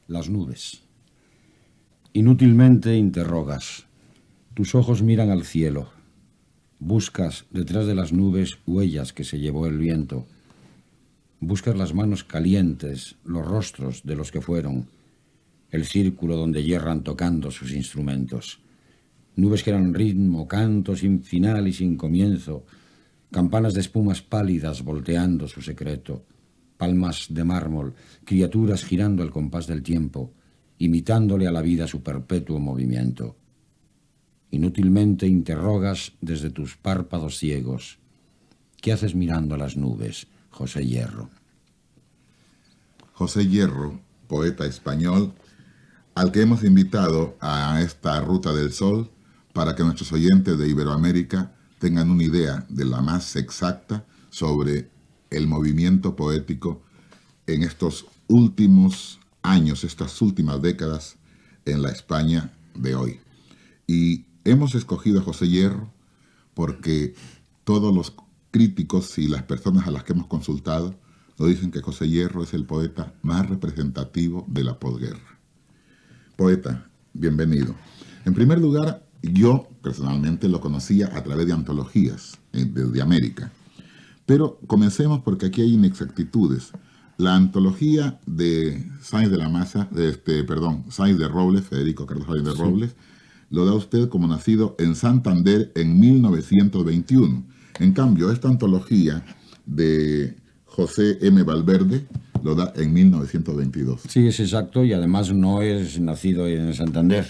Las nubes. Inútilmente interrogas. Tus ojos miran al cielo. Buscas detrás de las nubes huellas que se llevó el viento. Buscas las manos calientes, los rostros de los que fueron, el círculo donde yerran tocando sus instrumentos. Nubes que eran ritmo, canto sin final y sin comienzo, campanas de espumas pálidas volteando su secreto, palmas de mármol, criaturas girando al compás del tiempo, imitándole a la vida su perpetuo movimiento. Inútilmente interrogas desde tus párpados ciegos. ¿Qué haces mirando a las nubes, José Hierro? José Hierro, poeta español, al que hemos invitado a esta Ruta del Sol para que nuestros oyentes de Iberoamérica tengan una idea de la más exacta sobre el movimiento poético en estos últimos años, estas últimas décadas en la España de hoy. Y hemos escogido a José Hierro porque todos los críticos y las personas a las que hemos consultado nos dicen que José Hierro es el poeta más representativo de la posguerra. Poeta, bienvenido. En primer lugar, yo personalmente lo conocía a través de antologías desde América. Pero comencemos porque aquí hay inexactitudes. La antología de Sáenz de Robles, Federico Carlos Sáenz de Robles, lo da usted como nacido en Santander en 1921. En cambio, esta antología de José M. Valverde lo da en 1922. Sí, es exacto, y además no es nacido en Santander,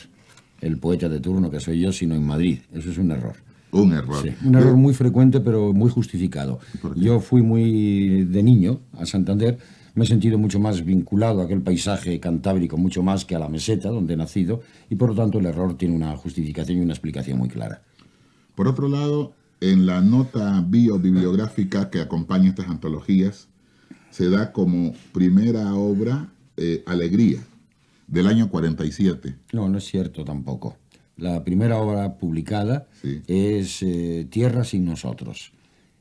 el poeta de turno que soy yo, sino en Madrid. Eso es un error. Un error. Sí, un error muy frecuente, pero muy justificado. Yo fui muy de niño a Santander, me he sentido mucho más vinculado a aquel paisaje cantábrico, mucho más que a la meseta donde he nacido, y por lo tanto el error tiene una justificación y una explicación muy clara. Por otro lado, en la nota bibliográfica que acompaña estas antologías, se da como primera obra Alegría, del año 47. No, no es cierto tampoco. La primera obra publicada es Tierra sin nosotros.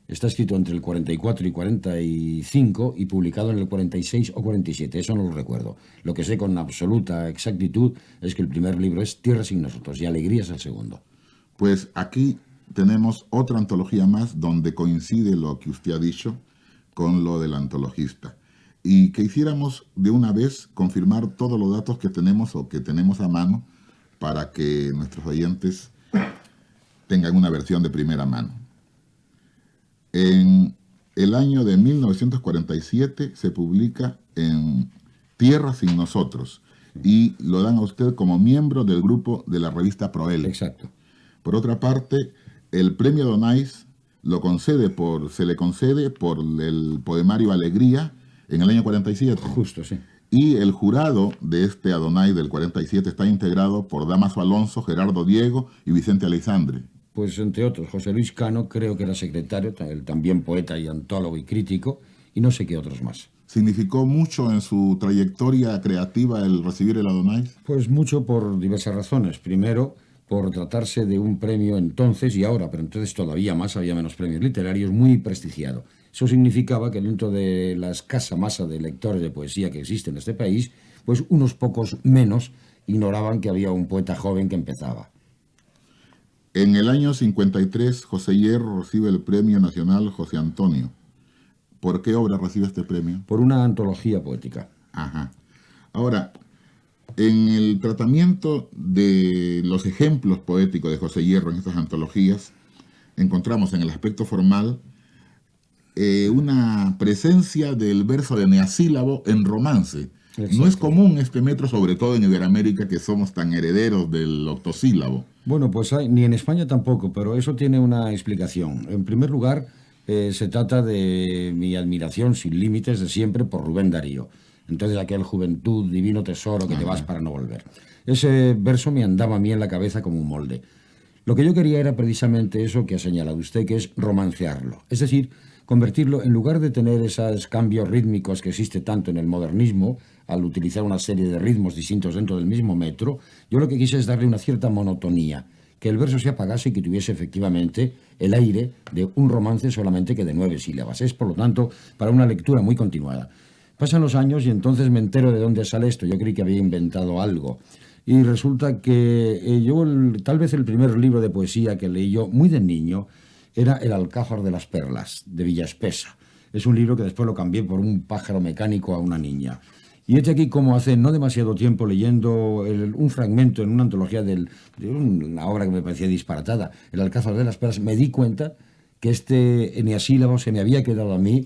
Está escrito entre el 44 y 45 y publicado en el 46 o 47, eso no lo recuerdo. Lo que sé con absoluta exactitud es que el primer libro es Tierra sin nosotros y Alegría es el segundo. Pues aquí tenemos otra antología más donde coincide lo que usted ha dicho con lo del antologista. Y que hiciéramos de una vez confirmar todos los datos que tenemos o que tenemos a mano para que nuestros oyentes tengan una versión de primera mano. En el año de 1947 se publica en Tierra sin nosotros y lo dan a usted como miembro del grupo de la revista Proel. Exacto. Por otra parte, el premio Donais se le concede por el poemario Alegría en el año 47. Justo, sí. Y el jurado de este Adonai del 47 está integrado por Dámaso Alonso, Gerardo Diego y Vicente Aleixandre. Pues entre otros, José Luis Cano, creo que era secretario, él también poeta y antólogo y crítico, y no sé qué otros más. ¿Significó mucho en su trayectoria creativa el recibir el Adonai? Pues mucho por diversas razones. Primero, por tratarse de un premio entonces y ahora, pero entonces todavía más, había menos premios literarios, muy prestigiado. Eso significaba que dentro de la escasa masa de lectores de poesía que existe en este país, pues unos pocos menos ignoraban que había un poeta joven que empezaba. En el año 53, José Hierro recibe el Premio Nacional José Antonio. ¿Por qué obra recibe este premio? Por una antología poética. Ajá. Ahora, en el tratamiento de los ejemplos poéticos de José Hierro en estas antologías, encontramos en el aspecto formal una presencia del verso de neasílabo en romance. Exacto. No es común este método, sobre todo en Iberoamérica, que somos tan herederos del octosílabo. Bueno, pues ni en España tampoco, pero eso tiene una explicación. En primer lugar, se trata de mi admiración sin límites de siempre por Rubén Darío. Entonces, aquel juventud, divino tesoro que te vas para no volver. Ese verso me andaba a mí en la cabeza como un molde. Lo que yo quería era precisamente eso que ha señalado usted, que es romancearlo. Es decir, convertirlo, en lugar de tener esos cambios rítmicos que existe tanto en el modernismo, al utilizar una serie de ritmos distintos dentro del mismo metro, yo lo que quise es darle una cierta monotonía, que el verso se apagase y que tuviese efectivamente el aire de un romance solamente que de 9 sílabas. Es, por lo tanto, para una lectura muy continuada. Pasan los años y entonces me entero de dónde sale esto. Yo creí que había inventado algo. Y resulta que tal vez el primer libro de poesía que leí yo, muy de niño, era El Alcázar de las Perlas, de Villaspesa. Es un libro que después lo cambié por Un pájaro mecánico a una niña. Y hecho aquí como hace no demasiado tiempo leyendo un fragmento en una antología de una obra que me parecía disparatada, El Alcázar de las Perlas, me di cuenta que este eneasílabo se me había quedado a mí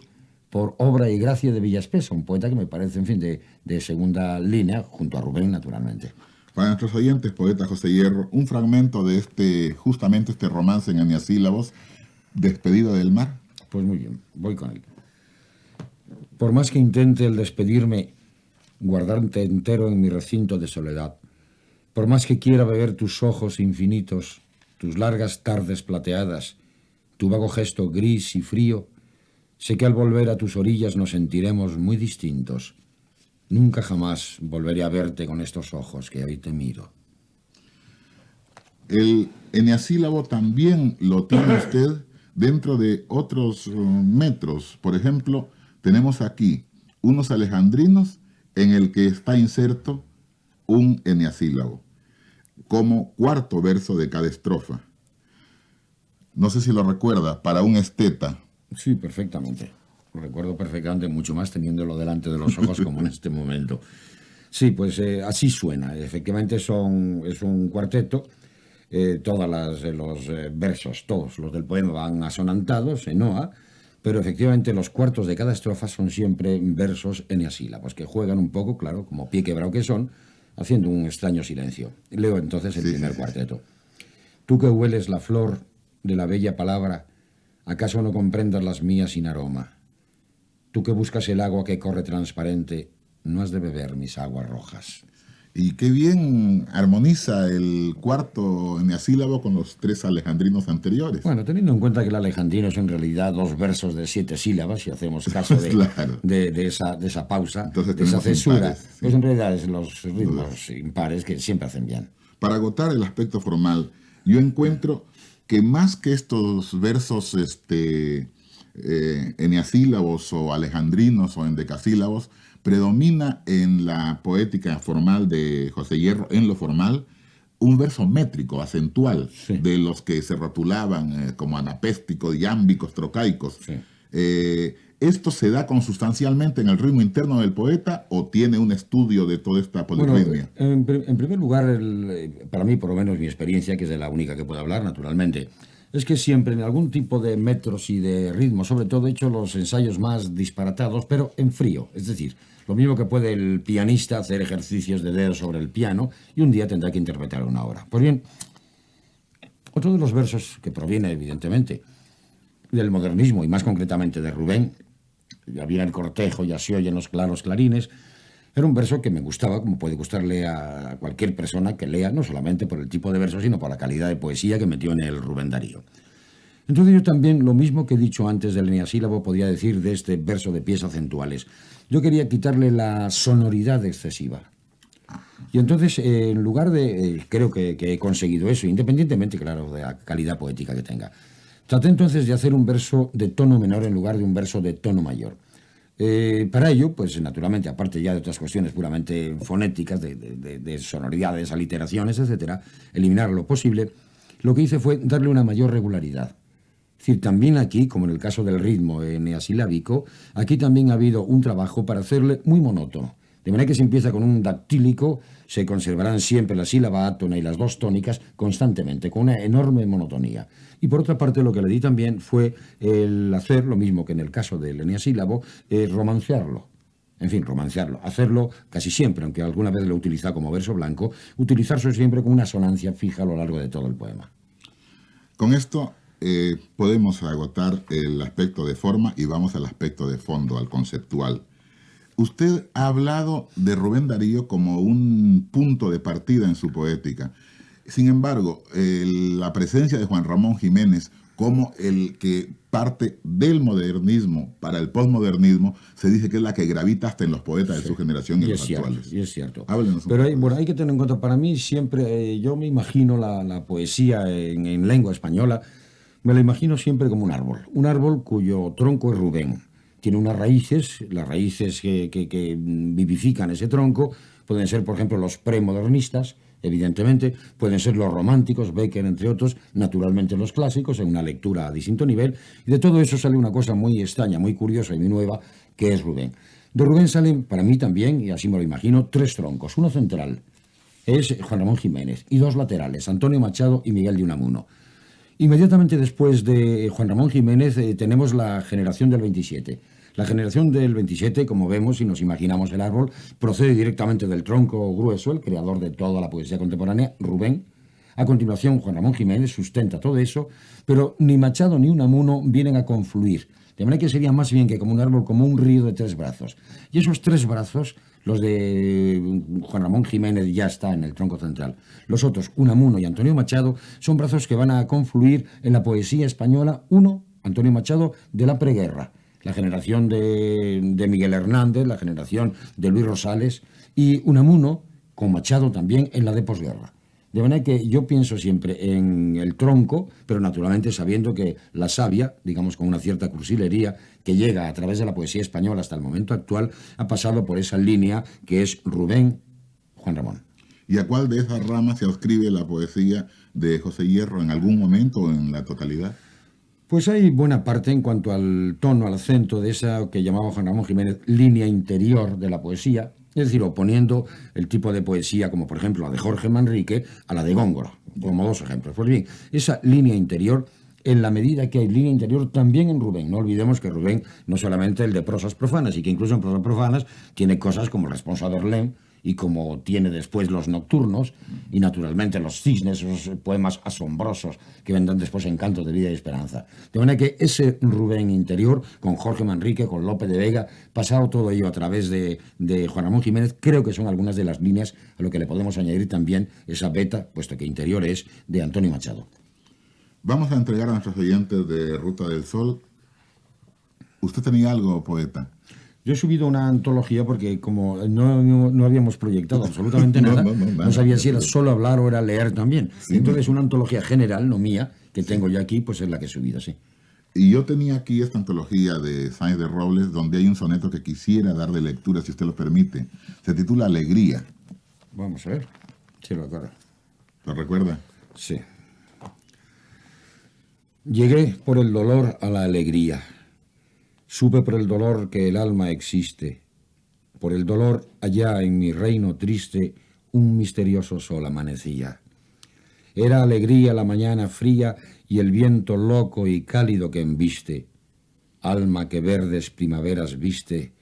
por obra y gracia de Villaspesa, un poeta que me parece, en fin, de segunda línea, junto a Rubén, naturalmente. Para nuestros oyentes, poeta José Hierro, un fragmento de justamente este romance en eneasílabos, Despedida del mar. Pues muy bien, voy con él. Por más que intente el despedirme, guardarte entero en mi recinto de soledad, por más que quiera beber tus ojos infinitos, tus largas tardes plateadas, tu vago gesto gris y frío, sé que al volver a tus orillas nos sentiremos muy distintos. Nunca jamás volveré a verte con estos ojos que hoy te miro. El eneasílabo también lo tiene usted dentro de otros metros. Por ejemplo, tenemos aquí unos alejandrinos en el que está inserto un eneasílabo, como cuarto verso de cada estrofa. No sé si lo recuerda, para un esteta. Sí, perfectamente. Lo recuerdo perfectamente, mucho más teniéndolo delante de los ojos como en este momento. Sí, pues así suena. Efectivamente es un cuarteto. Todos los versos, todos los del poema van asonantados en oa, pero efectivamente los cuartos de cada estrofa son siempre versos eneasílabos, que juegan un poco, claro, como pie quebrado que son, haciendo un extraño silencio. Leo entonces el primer cuarteto. Tú que hueles la flor de la bella palabra, ¿acaso no comprendas las mías sin aroma? Tú que buscas el agua que corre transparente, no has de beber mis aguas rojas. Y qué bien armoniza el cuarto eneasílabo con los tres alejandrinos anteriores. Bueno, teniendo en cuenta que el alejandrino es en realidad 2 versos de 7 sílabas, si hacemos caso Claro. de esa pausa, Entonces de esa cesura, impares, sí. pues en realidad es los ritmos impares que siempre hacen bien. Para agotar el aspecto formal, yo encuentro que más que estos versos eneasílabos o alejandrinos o endecasílabos, predomina en la poética formal de José Hierro, en lo formal, un verso métrico, acentual, Sí. de los que se rotulaban como anapésticos, iámbicos, trocaicos. Sí. ¿Esto se da consustancialmente en el ritmo interno del poeta o tiene un estudio de toda esta Bueno, polirritmia? en primer lugar, para mí, por lo menos mi experiencia, que es de la única que puedo hablar, naturalmente, es que siempre en algún tipo de metros y de ritmo, sobre todo, he hecho los ensayos más disparatados, pero en frío. Es decir, lo mismo que puede el pianista hacer ejercicios de dedos sobre el piano y un día tendrá que interpretar una obra. Pues bien, otro de los versos que proviene, evidentemente, del modernismo y más concretamente de Rubén, ya viene el cortejo, ya se oyen los claros clarines, era un verso que me gustaba, como puede gustarle a cualquier persona que lea, no solamente por el tipo de verso, sino por la calidad de poesía que metió en el Rubén Darío. Entonces yo también, lo mismo que he dicho antes del eneasílabo, podría decir de este verso de pies acentuales. Yo quería quitarle la sonoridad excesiva. Y entonces, en lugar de... creo que he conseguido eso, independientemente, claro, de la calidad poética que tenga. Traté entonces de hacer un verso de tono menor en lugar de un verso de tono mayor. Para ello, pues naturalmente, aparte ya de otras cuestiones puramente fonéticas, de sonoridades, aliteraciones, etcétera, eliminar lo posible, lo que hice fue darle una mayor regularidad. Es decir, también aquí, como en el caso del ritmo eneasilábico, aquí también ha habido un trabajo para hacerle muy monótono. De manera que si empieza con un dactílico, se conservarán siempre la sílaba átona y las dos tónicas constantemente, con una enorme monotonía. Y por otra parte, lo que le di también fue el hacer, lo mismo que en el caso del eneasílabo, romancearlo. En fin, romancearlo. Hacerlo casi siempre, aunque alguna vez lo utiliza como verso blanco, utilizarlo siempre con una sonancia fija a lo largo de todo el poema. Con esto podemos agotar el aspecto de forma y vamos al aspecto de fondo, al conceptual. Usted ha hablado de Rubén Darío como un punto de partida en su poética. Sin embargo, la presencia de Juan Ramón Jiménez como el que parte del modernismo para el posmodernismo, se dice que es la que gravita hasta en los poetas de su generación y los actuales. Y es cierto. Háblenos un Pero poco bueno, hay que tener en cuenta, para mí siempre, yo me imagino la poesía en lengua española, me la imagino siempre como un árbol cuyo tronco es Rubén. tiene unas raíces, las raíces que vivifican ese tronco, pueden ser, por ejemplo, los premodernistas, evidentemente, pueden ser los románticos, Becker, entre otros, naturalmente los clásicos, en una lectura a distinto nivel, y de todo eso sale una cosa muy extraña, muy curiosa y muy nueva, que es Rubén. De Rubén salen, para mí también, y así me lo imagino, 3 troncos. Uno central es Juan Ramón Jiménez, y 2 laterales, Antonio Machado y Miguel de Unamuno. Inmediatamente después de Juan Ramón Jiménez tenemos la generación del 27. La generación del 27, como vemos y nos imaginamos el árbol, procede directamente del tronco grueso, el creador de toda la poesía contemporánea, Rubén. A continuación, Juan Ramón Jiménez sustenta todo eso, pero ni Machado ni Unamuno vienen a confluir. De manera que sería más bien que como un árbol, como un río de 3 brazos. Y esos 3 brazos, los de Juan Ramón Jiménez ya está en el tronco central. Los otros, Unamuno y Antonio Machado, son brazos que van a confluir en la poesía española. Uno, Antonio Machado, de la preguerra, la generación de Miguel Hernández, la generación de Luis Rosales, y Unamuno, con Machado también, en la de posguerra. De manera que yo pienso siempre en el tronco, pero naturalmente sabiendo que la savia, digamos con una cierta cursilería, que llega a través de la poesía española hasta el momento actual, ha pasado por esa línea que es Rubén, Juan Ramón. ¿Y a cuál de esas ramas se adscribe la poesía de José Hierro en algún momento o en la totalidad? Pues hay buena parte en cuanto al tono, al acento de esa que llamaba Juan Ramón Jiménez línea interior de la poesía, es decir, oponiendo el tipo de poesía como por ejemplo la de Jorge Manrique a la de Góngora, como 2 ejemplos. Pues bien, esa línea interior, en la medida que hay línea interior también en Rubén. No olvidemos que Rubén no solamente el de prosas profanas, y que incluso en prosas profanas tiene cosas como Responsa d'Orléans, y como tiene después los nocturnos, y naturalmente los cisnes, esos poemas asombrosos que vendrán después en Cantos de Vida y Esperanza. De manera que ese Rubén interior, con Jorge Manrique, con Lope de Vega, pasado todo ello a través de Juan Ramón Jiménez, creo que son algunas de las líneas a lo que le podemos añadir también esa beta, puesto que interior es, de Antonio Machado. Vamos a entregar a nuestros oyentes de Ruta del Sol. ¿Usted tenía algo, poeta? Yo he subido una antología porque como no habíamos proyectado absolutamente nada, no sabía si era solo hablar o era leer también. Sí, entonces una antología general, no mía, que tengo yo aquí, pues es la que he subido, sí. Y yo tenía aquí esta antología de Sáenz de Robles, donde hay un soneto que quisiera dar de lectura, si usted lo permite. Se titula Alegría. Vamos a ver, si lo recuerdo. ¿Lo recuerda? Sí. Llegué por el dolor a la alegría. Supe por el dolor que el alma existe. Por el dolor, allá en mi reino triste, un misterioso sol amanecía. Era alegría la mañana fría y el viento loco y cálido que embiste. Alma que verdes primaveras viste,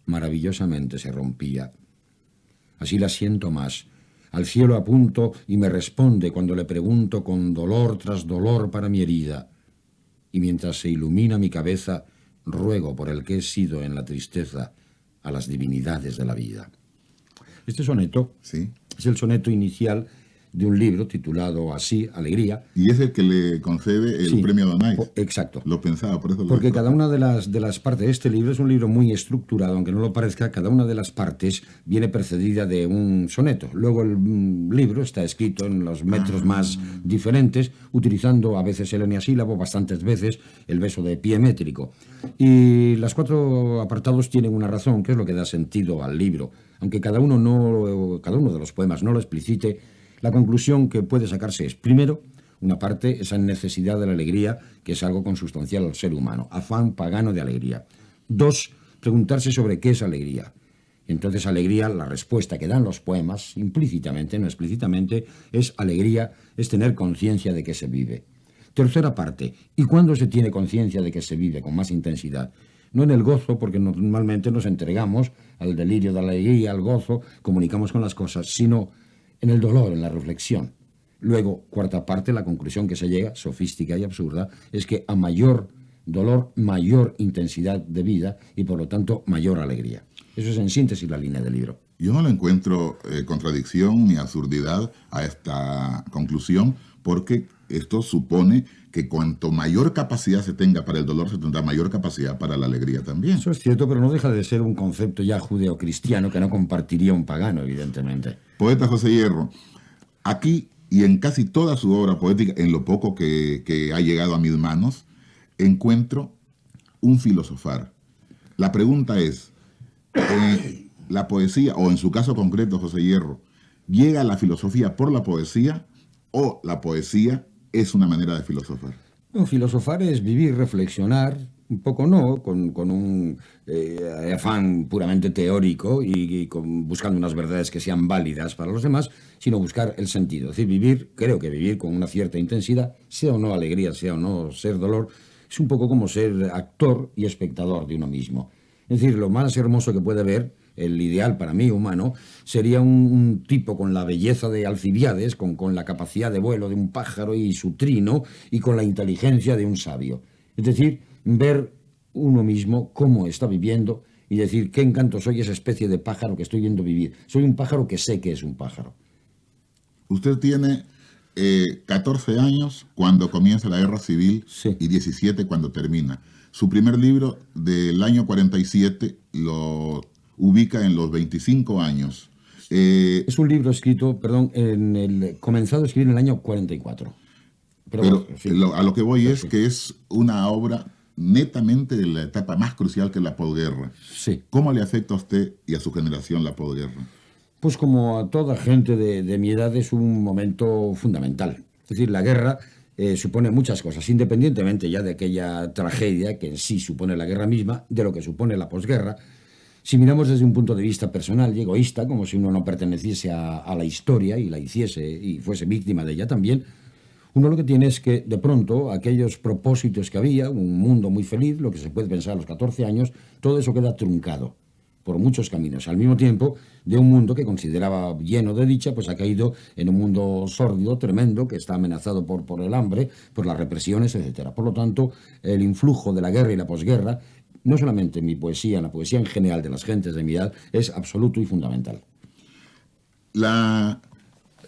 maravillosamente se rompía. Así la siento más. Al cielo apunto y me responde cuando le pregunto con dolor tras dolor para mi herida. Y mientras se ilumina mi cabeza, ruego por el que he sido en la tristeza a las divinidades de la vida. Este soneto es el soneto inicial de un libro titulado así, Alegría. Y es el que le concede el premio Donais. Exacto. Lo pensaba, por eso lo Porque cada una de las partes de este libro es un libro muy estructurado, aunque no lo parezca, cada una de las partes viene precedida de un soneto. Luego el libro está escrito en los metros más diferentes, utilizando a veces el eneasílabo, bastantes veces el verso de pie métrico. Y los 4 apartados tienen una razón, que es lo que da sentido al libro. Aunque cada uno de los poemas no lo explicite, la conclusión que puede sacarse es, primero, una parte, esa necesidad de la alegría, que es algo consustancial al ser humano, afán pagano de alegría. 2, preguntarse sobre qué es alegría. Entonces, alegría, la respuesta que dan los poemas, implícitamente, no explícitamente, es alegría, es tener conciencia de que se vive. Tercera parte, ¿y cuándo se tiene conciencia de que se vive con más intensidad? No en el gozo, porque normalmente nos entregamos al delirio de la alegría, al gozo, comunicamos con las cosas, sino en el dolor, en la reflexión. Luego, cuarta parte, la conclusión que se llega, sofística y absurda, es que a mayor dolor, mayor intensidad de vida y, por lo tanto, mayor alegría. Eso es, en síntesis, la línea del libro. Yo no le encuentro contradicción ni absurdidad a esta conclusión, porque esto supone que cuanto mayor capacidad se tenga para el dolor, se tendrá mayor capacidad para la alegría también. Eso es cierto, pero no deja de ser un concepto ya judeocristiano que no compartiría un pagano, evidentemente. Poeta José Hierro, aquí y en casi toda su obra poética, en lo poco que ha llegado a mis manos, encuentro un filosofar. La pregunta es, ¿la poesía, o en su caso concreto, José Hierro, llega a la filosofía por la poesía o la poesía es una manera de filosofar? No, filosofar es vivir, reflexionar, un poco no, con un afán puramente teórico y buscando unas verdades que sean válidas para los demás, sino buscar el sentido. Es decir, vivir, creo que vivir con una cierta intensidad, sea o no alegría, sea o no ser dolor, es un poco como ser actor y espectador de uno mismo. Es decir, lo más hermoso que puede haber, el ideal para mí humano, sería un tipo con la belleza de Alcibiades, con la capacidad de vuelo de un pájaro y su trino, y con la inteligencia de un sabio. Es decir, ver uno mismo cómo está viviendo y decir, qué encanto soy esa especie de pájaro que estoy viendo vivir. Soy un pájaro que sé que es un pájaro. Usted tiene 14 años cuando comienza la guerra civil, Sí. y 17 cuando termina. Su primer libro del año 47 lo ubica en los 25 años. Es un libro escrito, perdón, comenzado a escribir en el año 44. Pero sí. a lo que voy es Sí. que es una obra netamente de la etapa más crucial que es la posguerra. Sí. ¿Cómo le afecta a usted y a su generación la posguerra? Pues como a toda gente de mi edad es un momento fundamental. Es decir, la guerra supone muchas cosas, independientemente ya de aquella tragedia que en sí supone la guerra misma, de lo que supone la posguerra. Si miramos desde un punto de vista personal y egoísta, como si uno no perteneciese a la historia y la hiciese y fuese víctima de ella también, uno lo que tiene es que, de pronto, aquellos propósitos que había, un mundo muy feliz, lo que se puede pensar a los 14 años, todo eso queda truncado por muchos caminos. Al mismo tiempo, de un mundo que consideraba lleno de dicha, pues ha caído en un mundo sórdido, tremendo, que está amenazado por el hambre, por las represiones, etcétera. Por lo tanto, el influjo de la guerra y la posguerra, no solamente en mi poesía, en la poesía en general de las gentes de mi edad, es absoluto y fundamental. La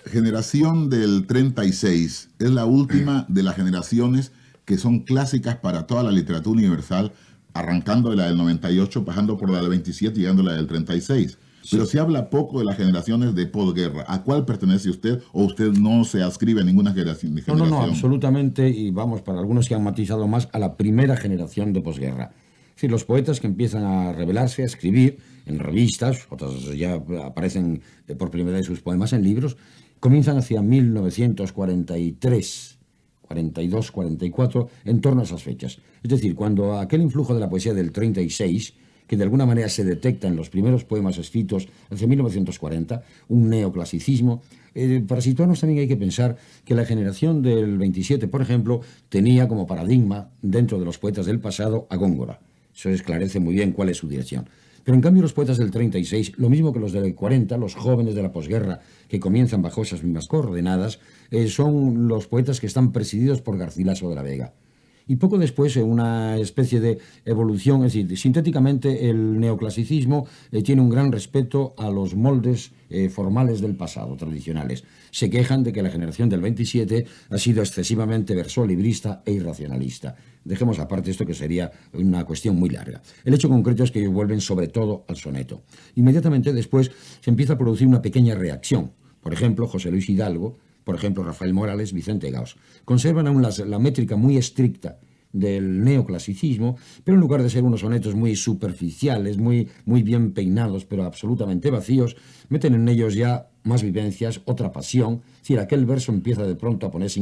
generación del 36 es la última de las generaciones que son clásicas para toda la literatura universal, arrancando de la del 98, pasando por la del 27 y llegando a la del 36. Pero se habla poco de las generaciones de posguerra. ¿A cuál pertenece usted o usted no se adscribe a ninguna generación? No, absolutamente, y vamos, para algunos que han matizado más, a la primera generación de posguerra. Es decir, los poetas que empiezan a revelarse, a escribir en revistas, otras ya aparecen por primera vez sus poemas en libros, comienzan hacia 1943, 42, 44, en torno a esas fechas. Es decir, cuando aquel influjo de la poesía del 36, que de alguna manera se detecta en los primeros poemas escritos hacia 1940, un neoclasicismo. Para situarnos también hay que pensar que la generación del 27, por ejemplo, tenía como paradigma, dentro de los poetas del pasado, a Góngora. Eso esclarece muy bien cuál es su dirección. Pero en cambio los poetas del 36, lo mismo que los del 40, los jóvenes de la posguerra, que comienzan bajo esas mismas coordenadas, son los poetas que están presididos por Garcilaso de la Vega. Y poco después, en una especie de evolución, es decir, sintéticamente el neoclasicismo tiene un gran respeto a los moldes formales del pasado, tradicionales. Se quejan de que la generación del 27 ha sido excesivamente versolibrista e irracionalista. Dejemos aparte esto, que sería una cuestión muy larga. El hecho concreto es que vuelven sobre todo al soneto. Inmediatamente después se empieza a producir una pequeña reacción. Por ejemplo, José Luis Hidalgo, por ejemplo, Rafael Morales, Vicente Gaos, conservan aún la métrica muy estricta del neoclasicismo, pero en lugar de ser unos sonetos muy superficiales, muy bien peinados, pero absolutamente vacíos, meten en ellos ya más vivencias, otra pasión. Es decir, aquel verso empieza de pronto a ponerse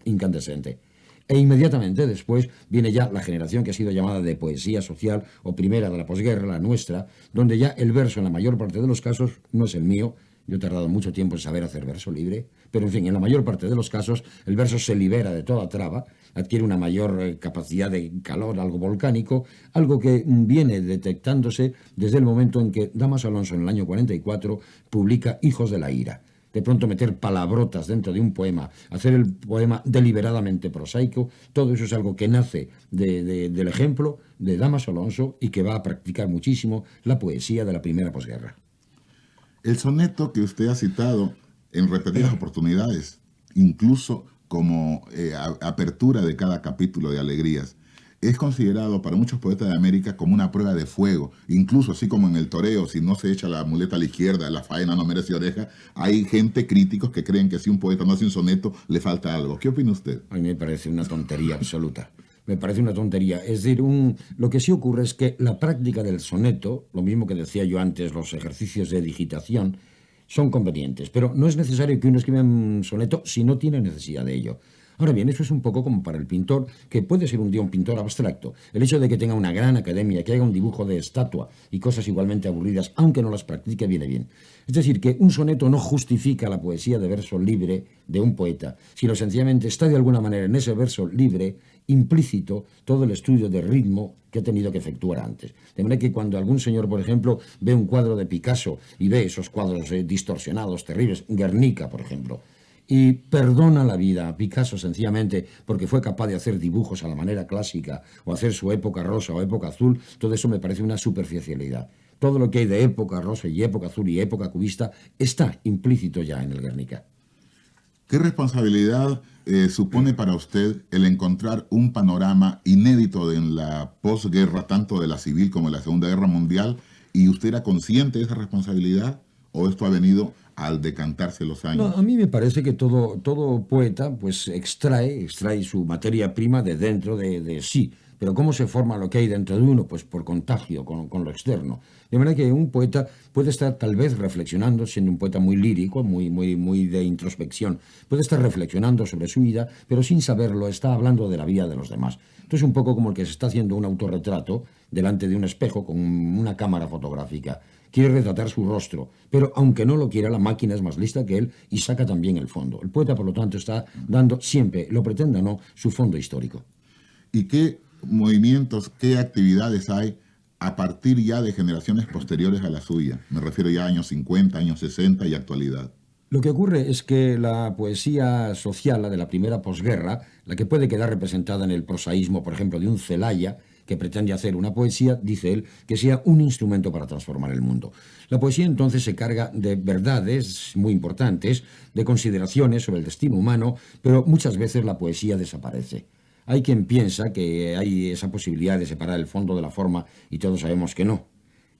incandescente. E inmediatamente después viene ya la generación que ha sido llamada de poesía social, o primera de la posguerra, la nuestra, donde ya el verso en la mayor parte de los casos no es el mío. Yo he tardado mucho tiempo en saber hacer verso libre, pero en fin, en la mayor parte de los casos el verso se libera de toda traba, adquiere una mayor capacidad de calor, algo volcánico, algo que viene detectándose desde el momento en que Dámaso Alonso en el año 44 publica Hijos de la Ira. De pronto meter palabrotas dentro de un poema, hacer el poema deliberadamente prosaico, todo eso es algo que nace del ejemplo de Dámaso Alonso y que va a practicar muchísimo la poesía de la primera posguerra. El soneto que usted ha citado en repetidas oportunidades, incluso como apertura de cada capítulo de Alegrías, es considerado para muchos poetas de América como una prueba de fuego. Incluso así como en el toreo, si no se echa la muleta a la izquierda, la faena no merece oreja, hay gente críticos que creen que si un poeta no hace un soneto, le falta algo. ¿Qué opina usted? A mí me parece una tontería absoluta. me parece una tontería. Es decir, lo que sí ocurre es que la práctica del soneto, lo mismo que decía yo antes, los ejercicios de digitación, son convenientes, pero no es necesario que uno escriba un soneto si no tiene necesidad de ello. Ahora bien, eso es un poco como para el pintor, que puede ser un día un pintor abstracto. El hecho de que tenga una gran academia, que haga un dibujo de estatua y cosas igualmente aburridas, aunque no las practique, viene bien. Es decir, que un soneto no justifica la poesía de verso libre de un poeta, sino sencillamente está de alguna manera en ese verso libre implícito todo el estudio de ritmo que ha tenido que efectuar antes. De manera que cuando algún señor, por ejemplo, ve un cuadro de Picasso y ve esos cuadros distorsionados, terribles, Guernica, por ejemplo, y perdona la vida a Picasso sencillamente porque fue capaz de hacer dibujos a la manera clásica o hacer su época rosa o época azul, todo eso me parece una superficialidad. Todo lo que hay de época rosa y época azul y época cubista está implícito ya en el Guernica. ¿Qué responsabilidad supone para usted el encontrar un panorama inédito en la posguerra, tanto de la civil como de la Segunda Guerra Mundial? ¿Y usted era consciente de esa responsabilidad o esto ha venido al decantarse los años? No, a mí me parece que todo poeta pues extrae su materia prima de dentro de sí. Pero ¿cómo se forma lo que hay dentro de uno? Pues por contagio con lo externo. De manera que un poeta puede estar tal vez reflexionando, siendo un poeta muy lírico, muy de introspección, puede estar reflexionando sobre su vida, pero sin saberlo está hablando de la vida de los demás. Entonces es un poco como el que se está haciendo un autorretrato delante de un espejo con una cámara fotográfica. Quiere retratar su rostro, pero aunque no lo quiera, la máquina es más lista que él y saca también el fondo. El poeta, por lo tanto, está dando siempre, lo pretenda o no, su fondo histórico. ¿Y qué movimientos, qué actividades hay a partir ya de generaciones posteriores a la suya? Me refiero ya a años 50, años 60 y actualidad. Lo que ocurre es que la poesía social, la de la primera posguerra, la que puede quedar representada en el prosaísmo, por ejemplo, de un Celaya, que pretende hacer una poesía, dice él, que sea un instrumento para transformar el mundo. La poesía entonces se carga de verdades muy importantes, de consideraciones sobre el destino humano, pero muchas veces la poesía desaparece. Hay quien piensa que hay esa posibilidad de separar el fondo de la forma y todos sabemos que no.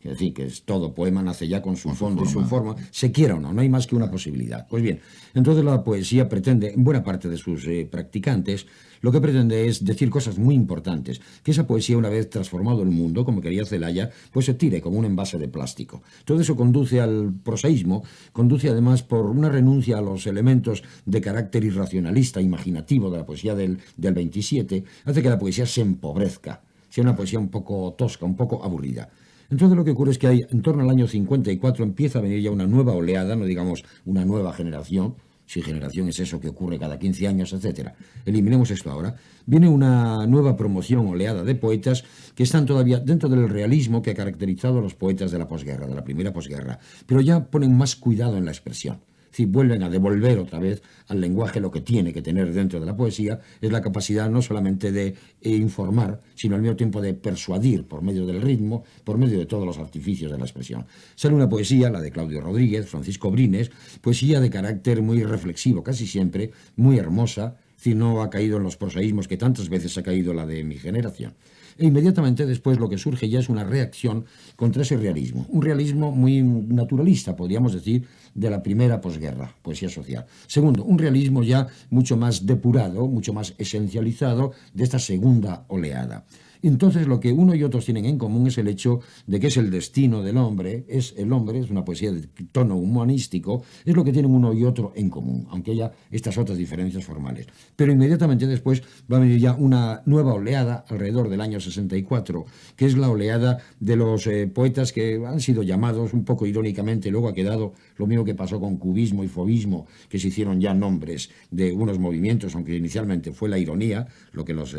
Es decir, que todo poema nace ya con su fondo y su forma, se quiera o no, no hay más que una posibilidad. Pues bien, entonces la poesía pretende, en buena parte de sus practicantes, lo que pretende es decir cosas muy importantes, que esa poesía una vez transformado el mundo, como quería Celaya, pues se tire como un envase de plástico. Todo eso conduce al prosaísmo, conduce además por una renuncia a los elementos de carácter irracionalista, imaginativo de la poesía del 27, hace que la poesía se empobrezca, sea una poesía un poco tosca, un poco aburrida. Entonces lo que ocurre es que hay, en torno al año 54 empieza a venir ya una nueva oleada, no digamos una nueva generación, si generación es eso que ocurre cada 15 años, etcétera. Eliminemos esto ahora. Viene una nueva promoción, oleada de poetas que están todavía dentro del realismo que ha caracterizado a los poetas de la posguerra, de la primera posguerra, pero ya ponen más cuidado en la expresión. Si vuelven a devolver otra vez al lenguaje lo que tiene que tener dentro de la poesía, es la capacidad no solamente de informar, sino al mismo tiempo de persuadir por medio del ritmo, por medio de todos los artificios de la expresión. Sale una poesía, la de Claudio Rodríguez, Francisco Brines, poesía de carácter muy reflexivo, casi siempre, muy hermosa, si no ha caído en los prosaísmos que tantas veces ha caído la de mi generación. E inmediatamente después lo que surge ya es una reacción contra ese realismo. Un realismo muy naturalista, podríamos decir, de la primera posguerra, poesía social. Segundo, un realismo ya mucho más depurado, mucho más esencializado de esta segunda oleada. Entonces lo que uno y otros tienen en común es el hecho de que es el destino del hombre, es el hombre, es una poesía de tono humanístico, es lo que tienen uno y otro en común, aunque haya estas otras diferencias formales. Pero inmediatamente después va a venir ya una nueva oleada alrededor del año 64, que es la oleada de los poetas que han sido llamados un poco irónicamente, luego ha quedado lo mismo que pasó con cubismo y fauvismo, que se hicieron ya nombres de unos movimientos, aunque inicialmente fue la ironía lo que los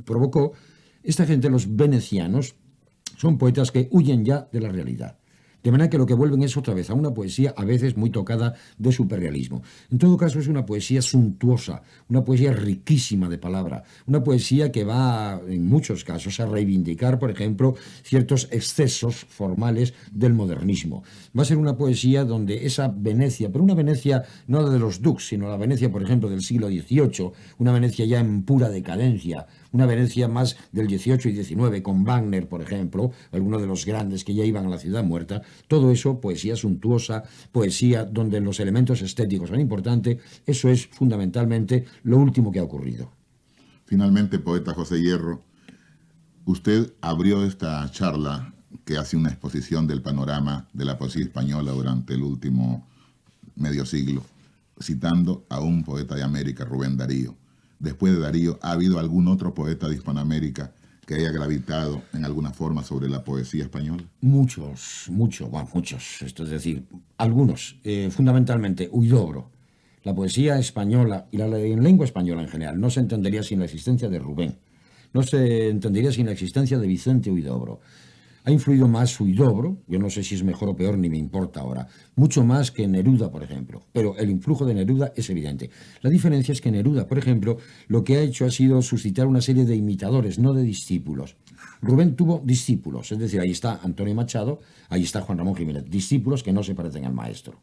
provocó. Esta gente, los venecianos, son poetas que huyen ya de la realidad. De manera que lo que vuelven es otra vez a una poesía a veces muy tocada de superrealismo. En todo caso es una poesía suntuosa, una poesía riquísima de palabra, una poesía que va en muchos casos a reivindicar, por ejemplo, ciertos excesos formales del modernismo. Va a ser una poesía donde esa Venecia, pero una Venecia no la de los Dux, sino la Venecia, por ejemplo, del siglo XVIII, una Venecia ya en pura decadencia, una Venecia más del 18 y 19, con Wagner, por ejemplo, algunos de los grandes que ya iban a la ciudad muerta. Todo eso, poesía suntuosa, poesía donde los elementos estéticos son importantes, eso es fundamentalmente lo último que ha ocurrido. Finalmente, poeta José Hierro, usted abrió esta charla que hace una exposición del panorama de la poesía española durante el último medio siglo, citando a un poeta de América, Rubén Darío. Después de Darío, ¿ha habido algún otro poeta de Hispanoamérica que haya gravitado en alguna forma sobre la poesía española? Muchos. Esto es decir, algunos. Fundamentalmente, Huidobro. La poesía española y la lengua española en general no se entendería sin la existencia de Rubén. No se entendería sin la existencia de Vicente Huidobro. Ha influido más Huidobro, yo no sé si es mejor o peor, ni me importa ahora, mucho más que Neruda, por ejemplo. Pero el influjo de Neruda es evidente. La diferencia es que Neruda, por ejemplo, lo que ha hecho ha sido suscitar una serie de imitadores, no de discípulos. Rubén tuvo discípulos, es decir, ahí está Antonio Machado, ahí está Juan Ramón Jiménez, discípulos que no se parecen al maestro.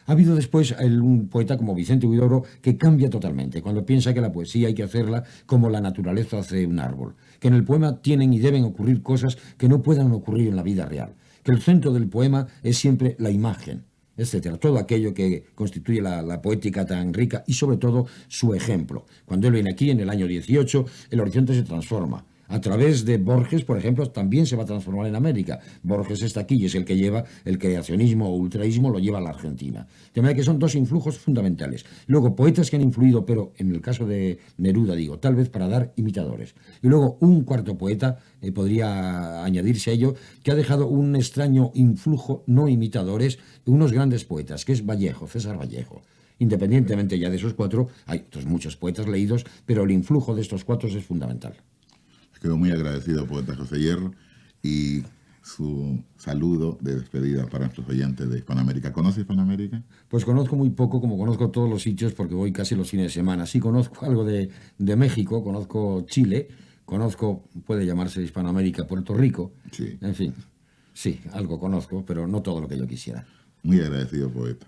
Ha habido después un poeta como Vicente Huidobro que cambia totalmente, cuando piensa que la poesía hay que hacerla como la naturaleza hace un árbol, que en el poema tienen y deben ocurrir cosas que no puedan ocurrir en la vida real, que el centro del poema es siempre la imagen, etcétera, todo aquello que constituye la poética tan rica y sobre todo su ejemplo. Cuando él viene aquí en el año 18, el horizonte se transforma. A través de Borges, por ejemplo, también se va a transformar en América. Borges está aquí y es el que lleva el creacionismo o ultraísmo, lo lleva a la Argentina. De manera que son dos influjos fundamentales. Luego, poetas que han influido, pero en el caso de Neruda, digo, tal vez para dar imitadores. Y luego, un cuarto poeta, podría añadirse a ello, que ha dejado un extraño influjo, no imitadores, de unos grandes poetas, que es Vallejo, César Vallejo. Independientemente ya de esos cuatro, hay otros muchos poetas leídos, pero el influjo de estos cuatro es fundamental. Quedo muy agradecido, poeta José Hierro, y su saludo de despedida para nuestros oyentes de Hispanoamérica. ¿Conoce Hispanoamérica? Pues conozco muy poco, como conozco todos los sitios, porque voy casi los fines de semana. Sí conozco algo de México, conozco Chile, conozco, puede llamarse Hispanoamérica, Puerto Rico. Sí. En fin, sí, algo conozco, pero no todo lo que yo quisiera. Muy agradecido, poeta.